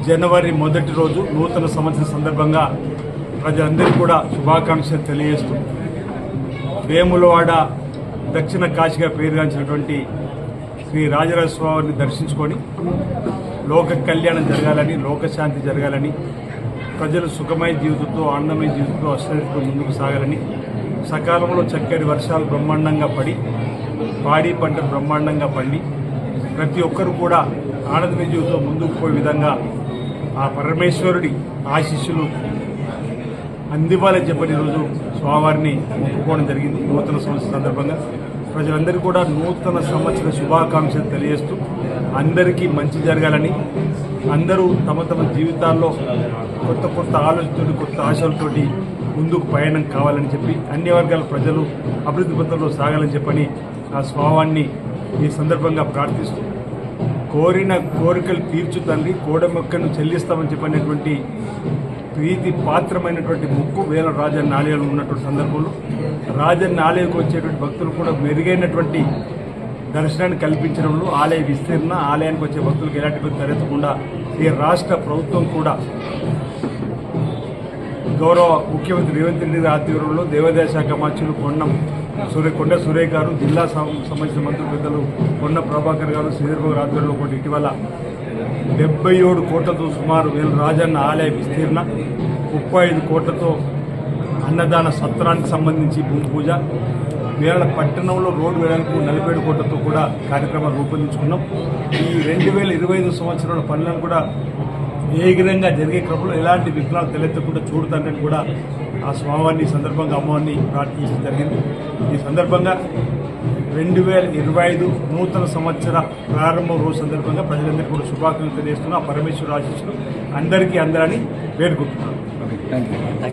జనవరి మొదటి రోజు నూతన సంవత్సరం సందర్భంగా ప్రజలందరికీ కూడా శుభాకాంక్షలు తెలియజేస్తూ వేములవాడ దక్షిణ కాశీగా పేరుగాంచినటువంటి శ్రీ రాజరాజస్వామిని దర్శించుకొని లోక కళ్యాణం జరగాలని లోకశాంతి జరగాలని ప్రజలు సుఖమయ జీవితంతో ఆనందమయ జీవితంతో అశ్వతో ముందుకు సాగాలని సకాలంలో చక్కటి వర్షాలు బ్రహ్మాండంగా పడి పాడి పంటలు బ్రహ్మాండంగా పండి ప్రతి ఒక్కరు కూడా ఆనందమయ జీవితంతో ముందుకు పోయే విధంగా ఆ పరమేశ్వరుడి ఆశీస్సులు అందివ్వాలని చెప్పని ఈరోజు స్వామివారిని మొక్కుకోవడం జరిగింది నూతన సంవత్సరం సందర్భంగా. ప్రజలందరికీ కూడా నూతన సంవత్సర శుభాకాంక్షలు తెలియజేస్తూ అందరికీ మంచి జరగాలని, అందరూ తమ తమ జీవితాల్లో కొత్త కొత్త ఆలోచనతోటి కొత్త ఆశలతోటి ముందుకు పయనం కావాలని చెప్పి అన్ని వర్గాల ప్రజలు అభివృద్ధి పథంలో సాగాలని చెప్పని ఆ స్వామివారిని ఈ సందర్భంగా ప్రార్థిస్తూ కోరిన కోరికలు తీర్చు తండ్రి కోడమొక్కను చెల్లిస్తామని చెప్పినటువంటి ప్రీతి పాత్రమైనటువంటి ముక్కు వేల రాజన్న ఆలయాలు ఉన్నటువంటి సందర్భంలో రాజన్న ఆలయంకి వచ్చేటువంటి భక్తులు కూడా మెరుగైనటువంటి దర్శనాన్ని కల్పించడంలో ఆలయ విస్తీర్ణ ఆలయానికి వచ్చే భక్తులకు ఎలాంటి ఇబ్బంది తలెత్తకుండా ఈ రాష్ట్ర ప్రభుత్వం కూడా గౌరవ ముఖ్యమంత్రి రేవంత్ రెడ్డి ఆధ్వర్యంలో దేవాదాయ శాఖ మంత్రులు కొండ సురేఖ్ గారు, జిల్లా సంబంధించిన మంత్రులు పెద్దలు కొండ ప్రభాకర్ గారు, శ్రీధర్బాబు ఆధ్వర్యంలో కూడా ఇటీవల 77 కోట్లతో సుమారు రాజన్న ఆలయ విస్తీర్ణ, 35 కోట్లతో అన్నదాన సత్రానికి సంబంధించి భూమి పూజ, వేళ పట్టణంలో రోడ్డు వేయడానికి 47 కోట్లతో కూడా కార్యక్రమాలు రూపొందించుకున్నాం. ఈ 2025 సంవత్సరాల పనులను కూడా వేగంగా జరిగే క్రమంలో ఎలాంటి విఘ్నాలు తలెత్తకుండా చూడుతానని కూడా ఆ స్వామివారిని సందర్భంగా అమ్మవారిని ప్రార్థించడం జరిగింది. ఈ సందర్భంగా 2025 నూతన సంవత్సర ప్రారంభం రోజు సందర్భంగా ప్రజలందరికీ కూడా శుభాకాంక్షలు తెలియజేస్తున్నా. పరమేశ్వర ఆశీస్సులు అందరికీ అందాలని వేడుకుంటున్నాను.